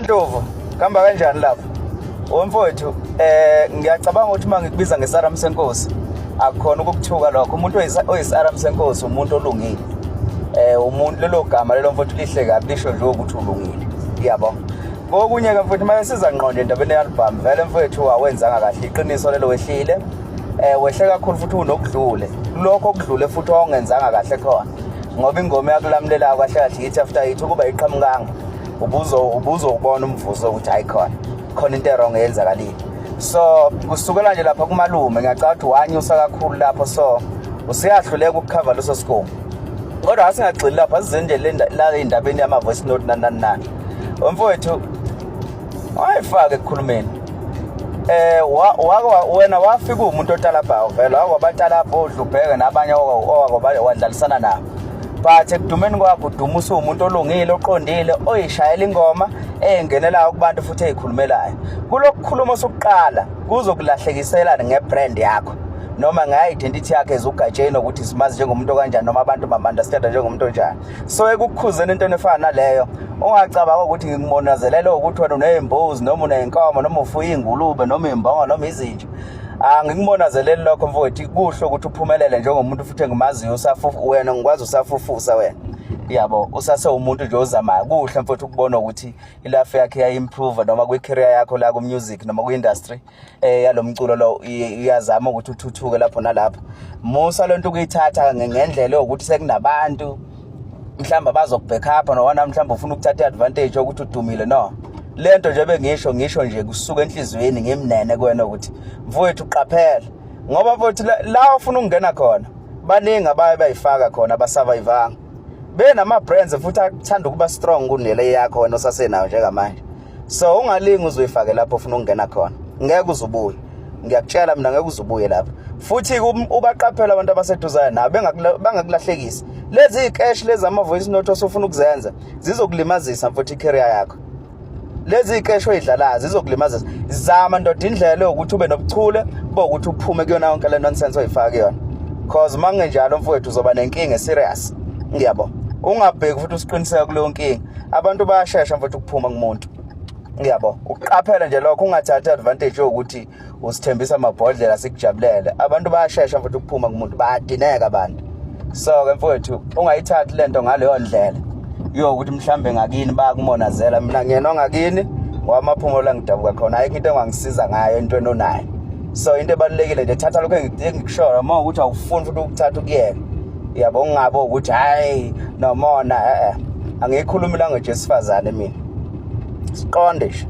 Ntovu, kamba kanjani lapho? Umfowethu, ngiyacabanga ukuthi uma ngikubiza ngeSara Msenkosi, akukhona ukukuthuka lokho. Umuntu oyisara Msenkosi umuntu olungile. Umuntu lelo gama lelo mfowethu lihle kabi, lisho nje ukuthi ulungile. Yabo. Ngokunye ke mfowethu mase sizanqonde endabeni yealbum, vele mfowethu awenzanga kahle, iqiniso lelo wehlile. Wehle kakhulu futhi unokudlule. Lokho okudlule futhi ongenzanga kahle khona. Ngoba ingoma yakulamulela kahle kahle ithi after it kuba iqhamukanga. Ubuzo ubona umvuzo ukuthi ayikhona. Khona into wrong eyenzakalile. So kusukela nje lapha kumalume ngiyacabanga ukuthi wanyusa kakhulu lapho, so usiyahluleka ukucover leso scope. Kodwa asingagxili lapha sizenje la indabeni yama voice note nani. Umfowethu wayifaka ekukhulumeni. Wena wafika umuntu otalapha vele wabathalapha odlubheke nabanye wadlalisana nabo. But ekudumeni kwakho uduma umuntu olungile oqondile oyishayela ingoma engenela kubantu futhi ezikhulumelayo. Kulokukhuluma sokuqala kuzokulahlekiselana ngebrand yakho noma nge-identity yakhe ezugatsheni ukuthi simazi njengomuntu kanjani noma abantu bama-understand njengomuntu onjani. So ekukhuzeni into efana naleyo ungacabanga ukuthi ngikumonazelele ukuthi wena unezimbuzi noma unenkomo noma ufuya ingulube noma imbongo noma izinja. Ngikumonazelele lokho mfowethu, kuhle ukuthi uphumelele njengomuntu futhi engimaziyo wena ngikwazi usafufusa wena. Yabo, usase umuntu nje ozamayo. Kuhle mfowethu ukubona ukuthi ilife yakhe ya-improve noma kwi-career yakho la ku-music noma kwi-industry yalomculo lo iyazama ukuthi uthuthuke lapho nalapho. Musa lento ukuyithatha ngendlela ukuthi sekunabantu mhlamba bazokubackup noma mhlamba ufuna ukuthatha i-advantage ukuthi udumile. No, lento nje bengisho nje kusuka enhlizweni ngimnene kuwena ukuthi mfowethu uqaphela, ngoba mfowethu la ufuna ukungena khona baningi abaye bayifaka khona abasurvivanga. Benama brands futhi athanda ukuba strong kunele yakho wena osasenayo njengamanje. So ungalingi uzoyifake lapho ufuna ukungena khona. Ngeke uzubuye. Ngiyakutshela mina ngeke uzubuye lapho. Futhi ubaqaphela abantu abaseduzana nabo bangakulahlekisi. Lezi icash lezi ama voice note osufuna ukuzenza zizokulimazisa futhi icareer yakho. Lezi icash oyidlalayo zizokulimazisa. Zama ndoda indlela ukuthi ube nobuchule bokuthi uphume kuyona yonke le nonsense oyifaka kuyona. Cause mangenjalo mfowethu uzoba nenkinga serious. Ngiyabo. Ungabheki futhi usiqiniseke kuleyo nkinga. Abantu bayashesha mfowethu ukuphuma kumuntu. Ngiyabo. Uqaphela nje lokho, ungathatha advantage yokuthi usithembisa amabhodlela sikujabulele. Abantu bayashesha mfowethu ukuphuma kumuntu, bayadineka abantu. So ke mfowethu ungayithathi lento ngaleyo ndlela yokuthi mhlambe ngakini bayakumonazela. Mina ngiyena ngakini wamaphumo la ngidabuka khona, ayikho into engangisiza ngayo entweni onayo. So into ebalekile nje thatha lokho engikushoyo uma ukuthi awufuni futhi ukuthatha ukuyeka. Yabo, ungabo ukuthi hayi nomona angiyikhulumi language yesifazane mina. Siqonde nje.